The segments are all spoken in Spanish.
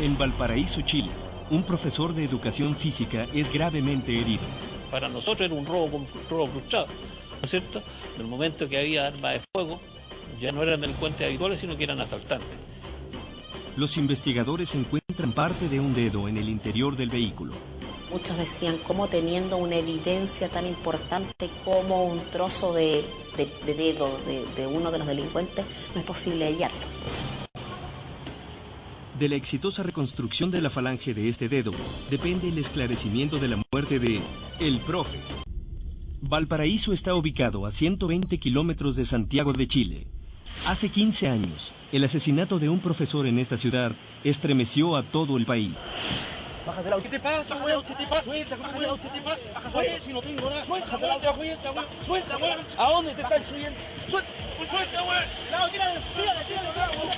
En Valparaíso, Chile, un profesor de educación física es gravemente herido. Para nosotros era un robo frustrado, ¿no es cierto? En el momento que había armas de fuego, ya no eran delincuentes habituales, sino que eran asaltantes. Los investigadores encuentran parte de un dedo en el interior del vehículo. Muchos decían cómo teniendo una evidencia tan importante como un trozo de dedo de uno de los delincuentes, no es posible hallarlos. De la exitosa reconstrucción de la falange de este dedo depende el esclarecimiento de la muerte de El Profe. Valparaíso está ubicado a 120 kilómetros de Santiago de Chile. Hace 15 años, el asesinato de un profesor en esta ciudad estremeció a todo el país. Bájate el auto. ¿Qué te pasa, güey? ¿Qué te pasa? Suelta, bájate el auto. ¿Qué te pasa? Bájate, si no tengo nada. Bájate el auto, güey. Suelta, güey. ¿A dónde te estás subiendo? Suelta, güey. No, tírale, güey.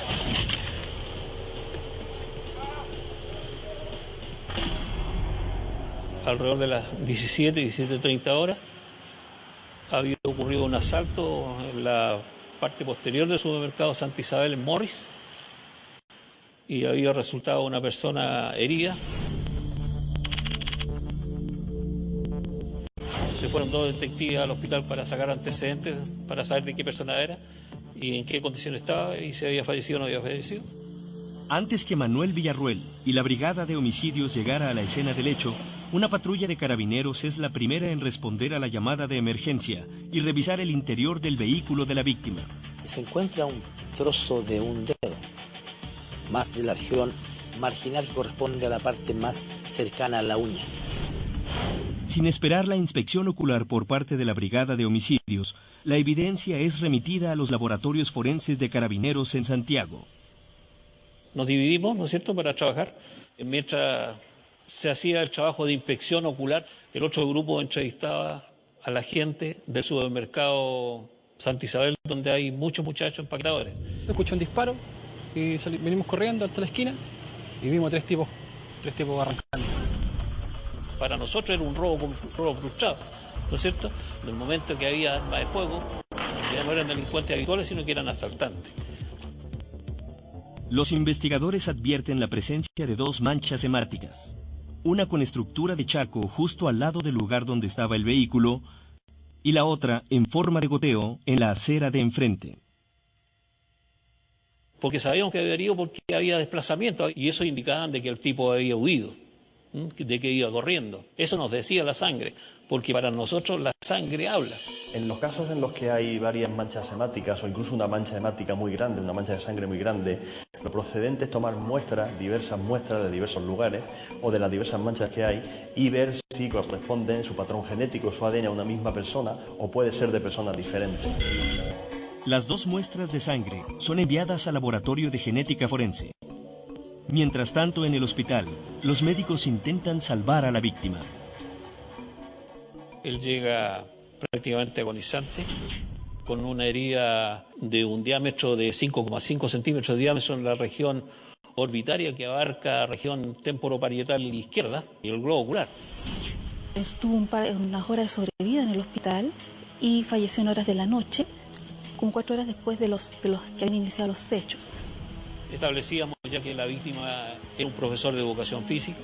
Alrededor de las 17:30 horas, había ocurrido un asalto en la parte posterior del supermercado Santa Isabel en Morris y había resultado una persona herida. Se fueron 2 detectives al hospital para sacar antecedentes, para saber de qué persona era y en qué condición estaba y si había fallecido o no había fallecido. Antes que Manuel Villarruel y la brigada de homicidios llegara a la escena del hecho, una patrulla de carabineros es la primera en responder a la llamada de emergencia y revisar el interior del vehículo de la víctima. Se encuentra un trozo de un dedo, más de la región marginal que corresponde a la parte más cercana a la uña. Sin esperar la inspección ocular por parte de la brigada de homicidios, la evidencia es remitida a los laboratorios forenses de carabineros en Santiago. Nos dividimos, ¿no es cierto?, para trabajar. Mientras se hacía el trabajo de inspección ocular, el otro grupo entrevistaba a la gente del supermercado Santa Isabel, donde hay muchos muchachos empaquetadores. Escuché un disparo y venimos corriendo hasta la esquina y vimos tres tipos arrancando. Para nosotros era un robo frustrado, ¿no es cierto? En el momento que había armas de fuego, ya no eran delincuentes habituales, sino que eran asaltantes. Los investigadores advierten la presencia de 2 manchas hemáticas. Una con estructura de charco justo al lado del lugar donde estaba el vehículo y la otra en forma de goteo en la acera de enfrente. Porque sabíamos que había herido porque había desplazamiento y eso indicaba de que el tipo había huido, de que iba corriendo. Eso nos decía la sangre, porque para nosotros la sangre habla. En los casos en los que hay varias manchas hemáticas o incluso una mancha hemática muy grande, una mancha de sangre muy grande, lo procedente es tomar diversas muestras de diversos lugares o de las diversas manchas que hay y ver si corresponden su patrón genético, su ADN a una misma persona o puede ser de personas diferentes. Las 2 muestras de sangre son enviadas al laboratorio de genética forense. Mientras tanto, en el hospital, los médicos intentan salvar a la víctima. Él llega prácticamente agonizante, con una herida de un diámetro de 5,5 centímetros de diámetro en la región orbitaria que abarca la región temporoparietal izquierda y el globo ocular. Estuvo unas horas de sobrevida en el hospital y falleció en horas de la noche, como 4 horas después de los que habían iniciado los hechos. Establecíamos ya que la víctima era un profesor de educación física,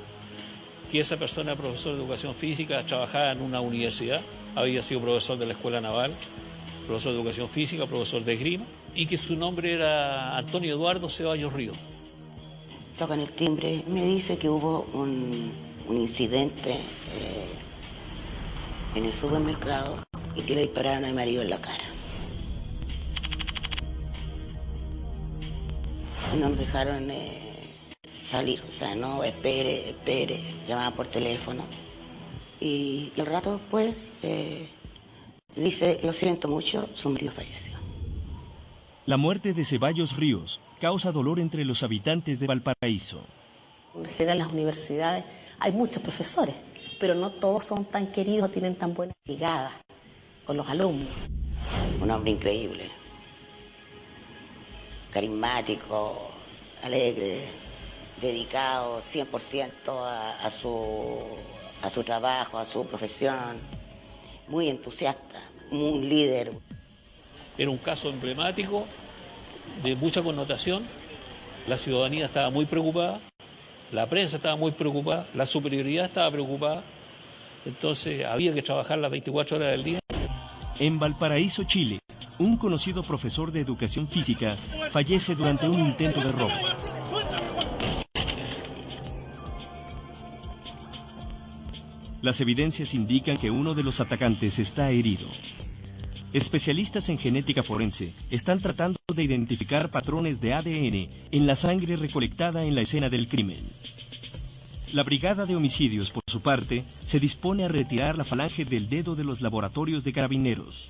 que esa persona, profesor de educación física, trabajaba en una universidad, había sido profesor de la Escuela Naval, profesor de educación física, profesor de esgrima, y que su nombre era Antonio Eduardo Ceballos Ríos. Tocan el timbre, me dice que hubo un incidente en el supermercado y que le dispararon a mi marido en la cara. Y no nos dejaron salir, o sea, no, espere, llamaban por teléfono. Y al rato después dice, lo siento mucho, su marido falleció. La muerte de Ceballos Ríos causa dolor entre los habitantes de Valparaíso. En general en las universidades hay muchos profesores, pero no todos son tan queridos o tienen tan buena llegada con los alumnos. Un hombre increíble, carismático, alegre, dedicado 100% a su trabajo, a su profesión, muy entusiasta, un líder. Era un caso emblemático, de mucha connotación, la ciudadanía estaba muy preocupada la prensa estaba muy preocupada, la superioridad estaba preocupada, entonces había que trabajar las 24 horas del día. En Valparaíso, Chile, un conocido profesor de educación física fallece durante un intento de robo. Las evidencias indican que uno de los atacantes está herido. Especialistas en genética forense están tratando de identificar patrones de ADN en la sangre recolectada en la escena del crimen. La Brigada de Homicidios, por su parte, se dispone a retirar la falange del dedo de los laboratorios de Carabineros.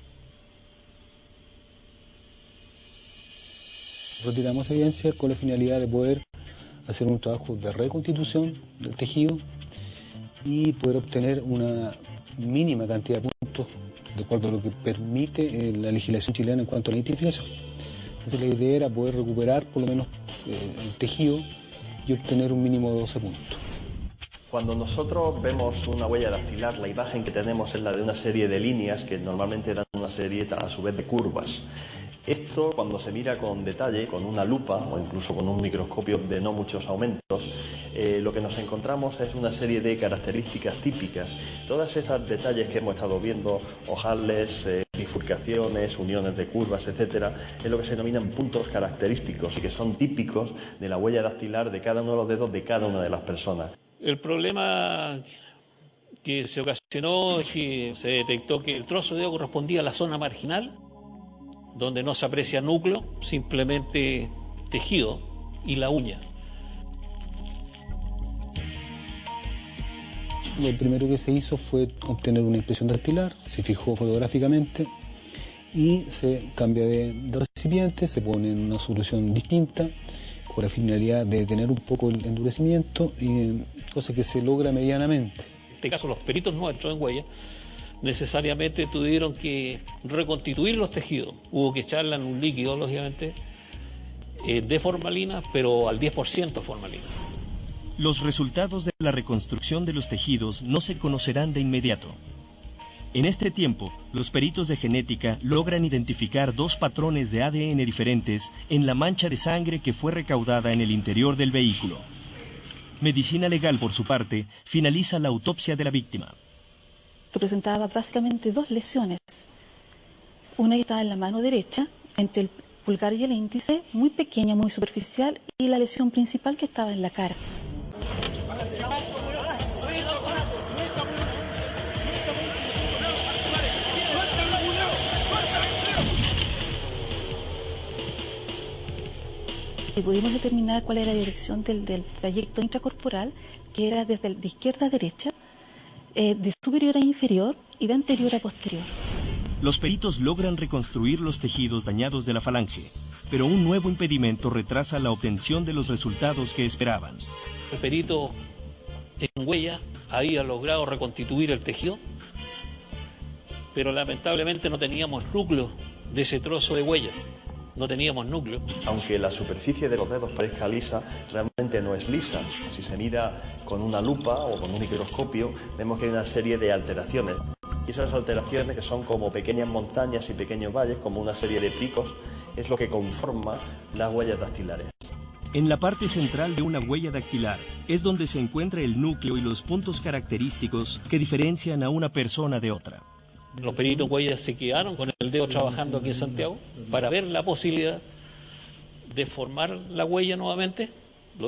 Retiramos evidencia con la finalidad de poder hacer un trabajo de reconstitución del tejido y poder obtener una mínima cantidad de puntos de acuerdo a lo que permite la legislación chilena en cuanto a la identificación. Entonces la idea era poder recuperar por lo menos el tejido y obtener un mínimo de 12 puntos. Cuando nosotros vemos una huella dactilar, la imagen que tenemos es la de una serie de líneas que normalmente dan una serie a su vez de curvas. Esto, cuando se mira con detalle, con una lupa o incluso con un microscopio de no muchos aumentos, lo que nos encontramos es una serie de características típicas. Todas esas detalles que hemos estado viendo, ojales, bifurcaciones, uniones de curvas, etcétera, es lo que se denominan puntos característicos y que son típicos de la huella dactilar de cada uno de los dedos de cada una de las personas. El problema que se ocasionó es que se detectó que el trozo de dedo correspondía a la zona marginal, donde no se aprecia núcleo, simplemente tejido y la uña. Lo primero que se hizo fue obtener una impresión dactilar, se fijó fotográficamente y se cambia de recipiente, se pone en una solución distinta con la finalidad de detener un poco el endurecimiento, cosa que se logra medianamente. En este caso los peritos nuestros en huella necesariamente tuvieron que reconstituir los tejidos. Hubo que echarle en un líquido, lógicamente, de formalina, pero al 10% formalina. Los resultados de la reconstrucción de los tejidos no se conocerán de inmediato. En este tiempo, los peritos de genética logran identificar dos patrones de ADN diferentes en la mancha de sangre que fue recaudada en el interior del vehículo. Medicina Legal, por su parte, finaliza la autopsia de la víctima. Que presentaba básicamente dos lesiones. Una que estaba en la mano derecha, entre el pulgar y el índice, muy pequeña, muy superficial, y la lesión principal que estaba en la cara. Y pudimos determinar cuál era la dirección del trayecto intracorporal, que era desde de izquierda a derecha, de superior a inferior y de anterior a posterior. Los peritos logran reconstruir los tejidos dañados de la falange, pero un nuevo impedimento retrasa la obtención de los resultados que esperaban. El perito en huella había logrado reconstituir el tejido, pero lamentablemente no teníamos núcleo de ese trozo de huella. No teníamos núcleo. Aunque la superficie de los dedos parezca lisa, realmente no es lisa. Si se mira con una lupa o con un microscopio, vemos que hay una serie de alteraciones. Y esas alteraciones, que son como pequeñas montañas y pequeños valles, como una serie de picos, es lo que conforma las huellas dactilares. En la parte central de una huella dactilar es donde se encuentra el núcleo y los puntos característicos que diferencian a una persona de otra. Los peritos huellas se quedaron con el dedo trabajando aquí en Santiago para ver la posibilidad de formar la huella nuevamente,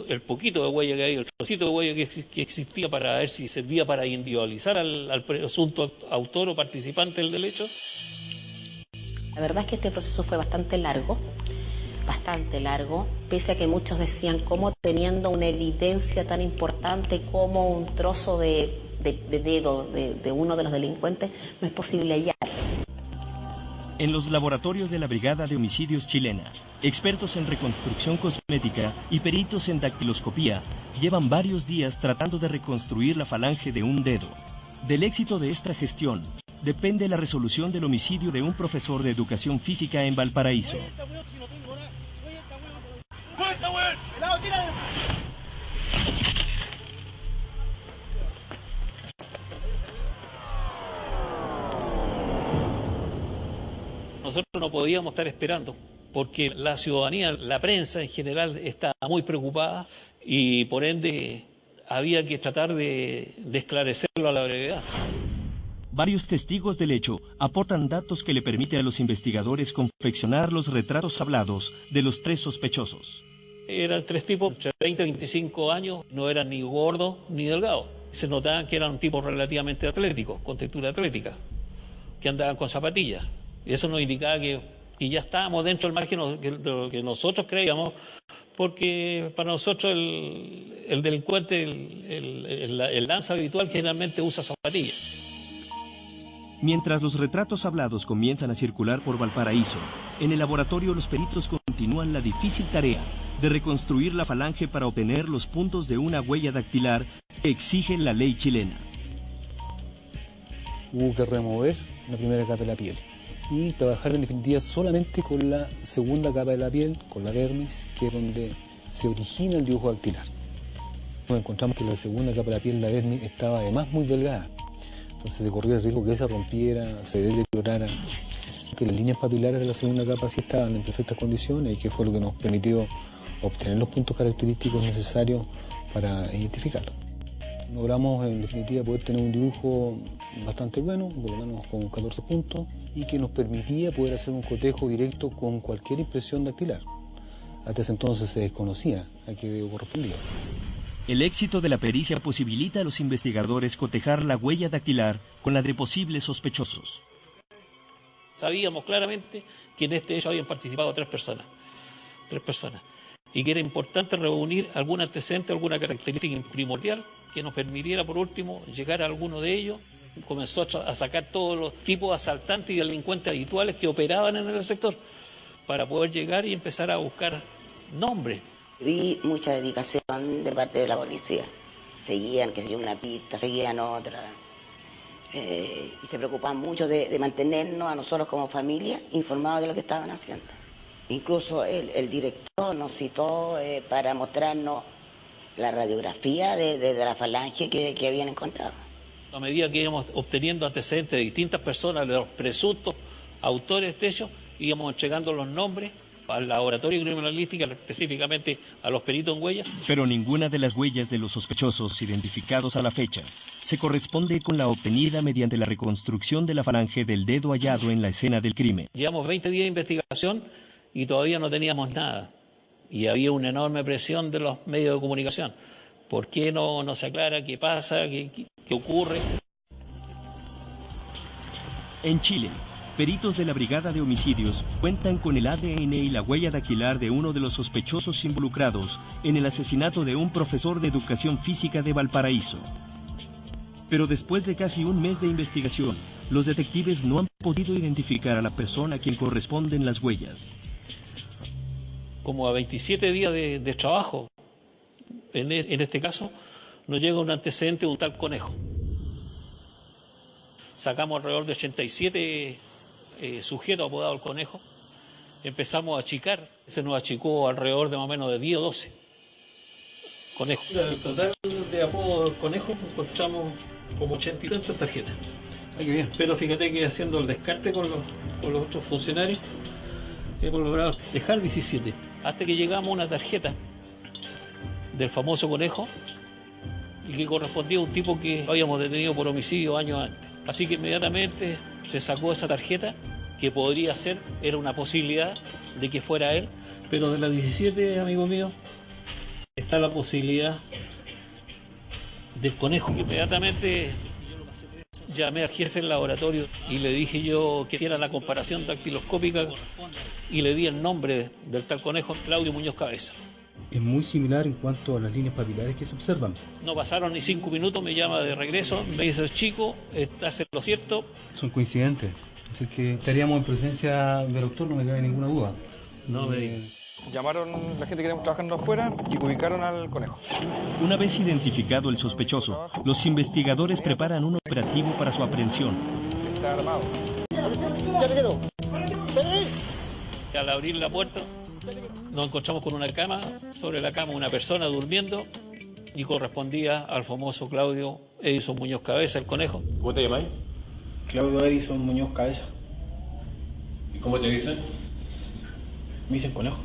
el poquito de huella que hay, el trocito de huella que existía, para ver si servía para individualizar al presunto autor o participante del delito. La verdad es que este proceso fue bastante largo, pese a que muchos decían cómo teniendo una evidencia tan importante como un trozo de dedo de uno de los delincuentes no es posible hallar. En los laboratorios de la Brigada de Homicidios chilena, expertos en reconstrucción cosmética y peritos en dactiloscopía llevan varios días tratando de reconstruir la falange de un dedo. Del éxito de esta gestión depende la resolución del homicidio de un profesor de educación física en Valparaíso. Nosotros no podíamos estar esperando, porque la ciudadanía, la prensa en general, está muy preocupada y por ende había que tratar de esclarecerlo a la brevedad. Varios testigos del hecho aportan datos que le permiten a los investigadores confeccionar los retratos hablados de los 3 sospechosos. Eran 3 tipos, entre 20 y 25 años, no eran ni gordos ni delgados. Se notaban que eran tipos relativamente atléticos, con textura atlética, que andaban con zapatillas. Y eso nos indicaba que ya estábamos dentro del margen de lo que nosotros creíamos, porque para nosotros el delincuente, el lanza habitual, generalmente usa zapatillas. Mientras los retratos hablados comienzan a circular por Valparaíso, en el laboratorio los peritos continúan la difícil tarea de reconstruir la falange para obtener los puntos de una huella dactilar que exige la ley chilena. Hubo que remover la primera capa de la piel y trabajar en definitiva solamente con la segunda capa de la piel, con la dermis, que es donde se origina el dibujo dactilar. Nos encontramos que la segunda capa de la piel, la dermis, estaba además muy delgada. Entonces se corría el riesgo que se rompiera, se deteriorara, que las líneas papilares de la segunda capa sí estaban en perfectas condiciones y que fue lo que nos permitió obtener los puntos característicos necesarios para identificarlo. Logramos en definitiva poder tener un dibujo bastante bueno, por lo menos con 14 puntos, y que nos permitía poder hacer un cotejo directo con cualquier impresión dactilar. Hasta ese entonces se desconocía a qué correspondía. El éxito de la pericia posibilita a los investigadores cotejar la huella dactilar con la de posibles sospechosos. Sabíamos claramente que en este hecho habían participado 3 personas, y que era importante reunir algún antecedente, alguna característica primordial que nos permitiera, por último, llegar a alguno de ellos. Comenzó a sacar todos los tipos de asaltantes y delincuentes habituales que operaban en el sector, para poder llegar y empezar a buscar nombres. Vi mucha dedicación de parte de la policía. Seguían, qué sé yo, una pista, seguían otra. Y se preocupaban mucho de mantenernos a nosotros como familia informados de lo que estaban haciendo. Incluso el director nos citó para mostrarnos la radiografía de la falange que habían encontrado. A medida que íbamos obteniendo antecedentes de distintas personas, de los presuntos autores de este hecho, íbamos entregando los nombres al laboratorio criminalístico, específicamente a los peritos en huellas. Pero ninguna de las huellas de los sospechosos identificados a la fecha se corresponde con la obtenida mediante la reconstrucción de la falange del dedo hallado en la escena del crimen. Llevamos 20 días de investigación y todavía no teníamos nada. Y había una enorme presión de los medios de comunicación. ¿Por qué no se aclara qué pasa, qué ocurre? En Chile, peritos de la Brigada de Homicidios cuentan con el ADN y la huella dactilar de uno de los sospechosos involucrados en el asesinato de un profesor de educación física de Valparaíso. Pero después de casi un mes de investigación, los detectives no han podido identificar a la persona a quien corresponden las huellas. Como a 27 días de trabajo, en este caso, nos llega un antecedente de un tal Conejo. Sacamos alrededor de 87 sujetos apodados el Conejo. Empezamos a achicar, se nos achicó alrededor de más o menos de 10 o 12 conejos. En total de apodo del Conejo encontramos como 80 y tantas tarjetas. Ay, qué bien. Pero fíjate que haciendo el descarte con los otros funcionarios, hemos logrado dejar 17. Hasta que llegamos a una tarjeta del famoso Conejo y que correspondía a un tipo que habíamos detenido por homicidio años antes. Así que inmediatamente se sacó esa tarjeta, que podría ser, era una posibilidad de que fuera él, pero de las 17, amigo mío, está la posibilidad del Conejo. Inmediatamente llamé al jefe del laboratorio y le dije yo que hiciera la comparación dactiloscópica y le di el nombre del tal Conejo, Claudio Muñoz Cabeza. Es muy similar en cuanto a las líneas papilares que se observan. No pasaron ni 5 minutos, me llama de regreso, me dice: chico, ¿estás en lo cierto? Son coincidentes, así que estaríamos en presencia del autor, no me cabe ninguna duda. No me digas. Llamaron la gente que estamos trabajando afuera y ubicaron al Conejo. Una vez identificado el sospechoso, los investigadores preparan un operativo para su aprehensión. Está armado. Al abrir la puerta, nos encontramos con una cama, sobre la cama una persona durmiendo, y correspondía al famoso Claudio Edison Muñoz Cabeza, el Conejo. ¿Cómo te llamáis? Claudio Edison Muñoz Cabeza. ¿Y cómo te dicen? Me dicen Conejo.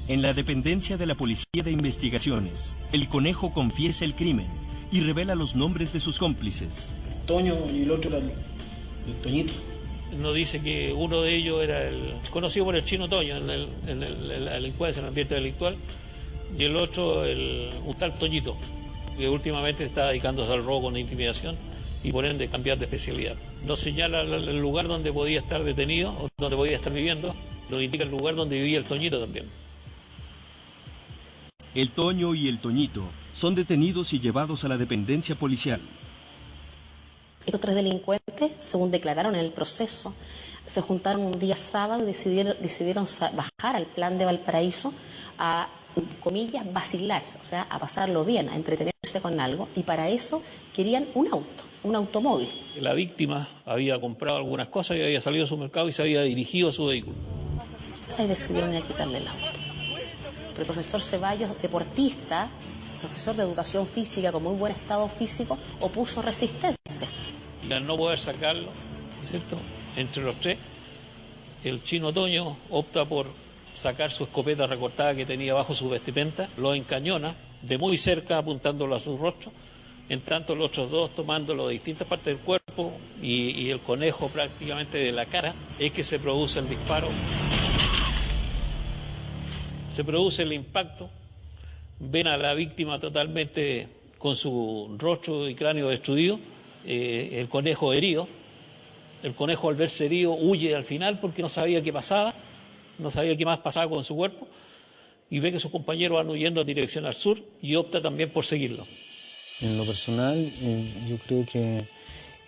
En la dependencia de la Policía de Investigaciones, el conejo confiesa el crimen y revela los nombres de sus cómplices. Toño y el otro era el Toñito. Nos dice que uno de ellos era el conocido por el Chino Toño en la delincuencia, en el ambiente delictual, y el otro un tal Toñito, que últimamente está dedicándose al robo con intimidación y por ende cambiar de especialidad. Nos señala el lugar donde podía estar detenido o donde podía estar viviendo, nos indica el lugar donde vivía el Toñito también. El Toño y el Toñito son detenidos y llevados a la dependencia policial. Estos tres delincuentes, según declararon en el proceso, se juntaron un día sábado y decidieron bajar al plan de Valparaíso a, comillas, vacilar, o sea, a pasarlo bien, a entretenerse con algo, y para eso querían un automóvil. La víctima había comprado algunas cosas y había salido a su mercado y se había dirigido a su vehículo. Y decidieron ir a quitarle el auto. Pero el profesor Ceballos, deportista, profesor de educación física con muy buen estado físico, opuso resistencia. Y al no poder sacarlo, ¿cierto?, entre los tres, el Chino Toño opta por sacar su escopeta recortada que tenía bajo su vestimenta, lo encañona de muy cerca apuntándolo a su rostro, en tanto los otros dos tomándolo de distintas partes del cuerpo y el conejo prácticamente de la cara, es que se produce el disparo. Se produce el impacto, ven a la víctima totalmente con su rostro y cráneo destruido, el conejo herido. El conejo, al verse herido, huye al final porque no sabía qué pasaba, no sabía qué más pasaba con su cuerpo, y ve que sus compañeros van huyendo en dirección al sur y opta también por seguirlo. En lo personal, yo creo que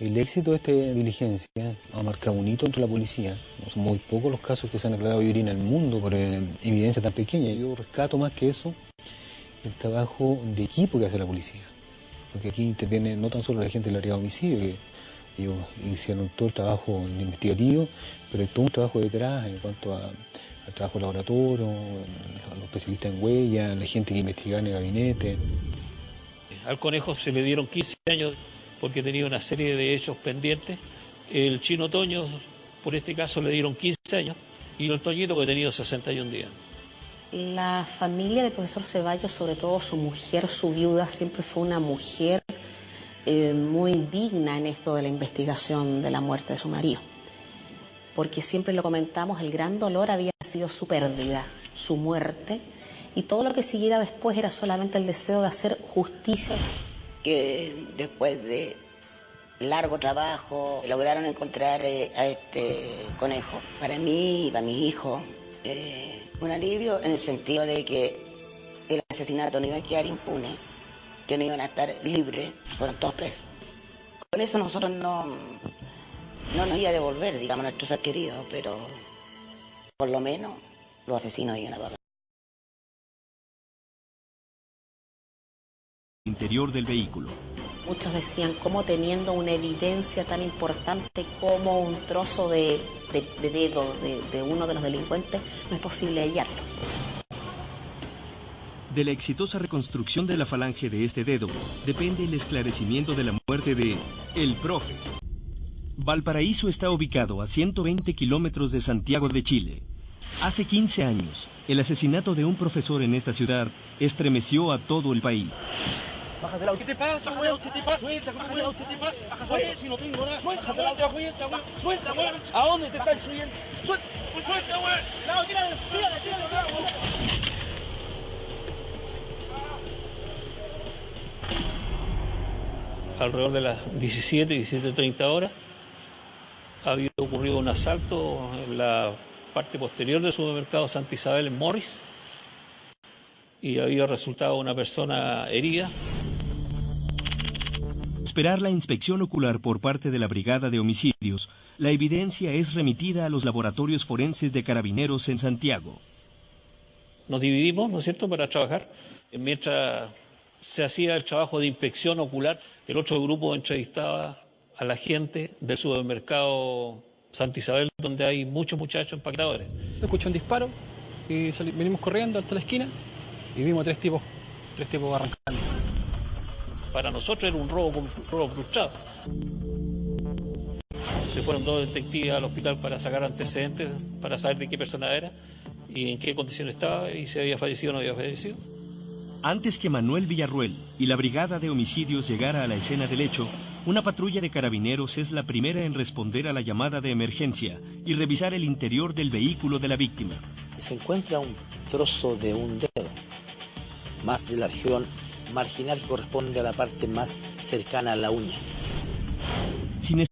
el éxito de esta diligencia ha marcado un hito entre la policía. Son muy pocos los casos que se han aclarado hoy en el mundo por evidencia tan pequeña. Yo rescato más que eso el trabajo de equipo que hace la policía. Porque aquí interviene no tan solo la gente del área de homicidio, que ellos hicieron todo el trabajo investigativo, pero hay todo un trabajo detrás en cuanto al trabajo laboratorio, a los especialistas en huella, la gente que investigaba en el gabinete. Al conejo se le dieron 15 años porque tenía una serie de hechos pendientes. El Chino Toño, por este caso, le dieron 15 años y el Toñito, que ha tenido 61 días. La familia del profesor Ceballos, sobre todo su mujer, su viuda, siempre fue una mujer muy digna en esto de la investigación de la muerte de su marido. Porque siempre lo comentamos, el gran dolor había sido su pérdida, su muerte, y todo lo que siguiera después era solamente el deseo de hacer justicia. Que después de largo trabajo lograron encontrar a este conejo. Para mí y para mis hijos, un alivio en el sentido de que el asesinato no iba a quedar impune, que no iban a estar libres, fueron todos presos. Con eso nosotros no nos iba a devolver, digamos, a nuestros seres queridos, pero por lo menos los asesinos iban a pagar. Interior del vehículo. Muchos decían cómo teniendo una evidencia tan importante como un trozo de dedo de uno de los delincuentes, no es posible hallarlos. De la exitosa reconstrucción de la falange de este dedo depende el esclarecimiento de la muerte de El Profe. Valparaíso está ubicado a 120 kilómetros de Santiago de Chile. Hace 15 años, el asesinato de un profesor en esta ciudad estremeció a todo el país. Bájate el auto. ¿Qué te pasa, weón? ¿Qué te pasa? Suelta, weón. ¿Qué te pasa? Suelta, si no tengo nada. Suelta, weón. Suelta, weón. ¿A dónde te estás subiendo? Suelta, weón. No, tírale, weón. Alrededor de las 17:30 horas había ocurrido un asalto en la parte posterior del supermercado Santa Isabel en Morris y había resultado una persona herida. Esperar la inspección ocular por parte de la Brigada de Homicidios, la evidencia es remitida a los laboratorios forenses de Carabineros en Santiago. Nos dividimos, ¿no es cierto?, para trabajar. Mientras se hacía el trabajo de inspección ocular, el otro grupo entrevistaba a la gente del supermercado Santa Isabel, donde hay muchos muchachos empaquetadores. Escuché un disparo y venimos corriendo hasta la esquina y vimos tres tipos arrancando. Para nosotros era un robo frustrado. Se fueron dos detectives al hospital para sacar antecedentes, para saber de qué persona era, y en qué condición estaba y si había fallecido o no había fallecido. Antes que Manuel Villarruel y la Brigada de Homicidios llegara a la escena del hecho, una patrulla de carabineros es la primera en responder a la llamada de emergencia y revisar el interior del vehículo de la víctima. Se encuentra un trozo de un dedo, más de la región marginal que corresponde a la parte más cercana a la uña. Sin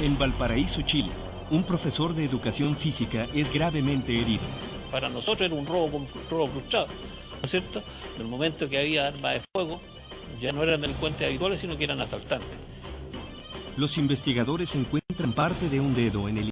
En Valparaíso, Chile, un profesor de educación física es gravemente herido. Para nosotros era un robo frustrado, ¿no es cierto? En el momento que había armas de fuego, ya no eran delincuentes habituales, sino que eran asaltantes. Los investigadores encuentran parte de un dedo en el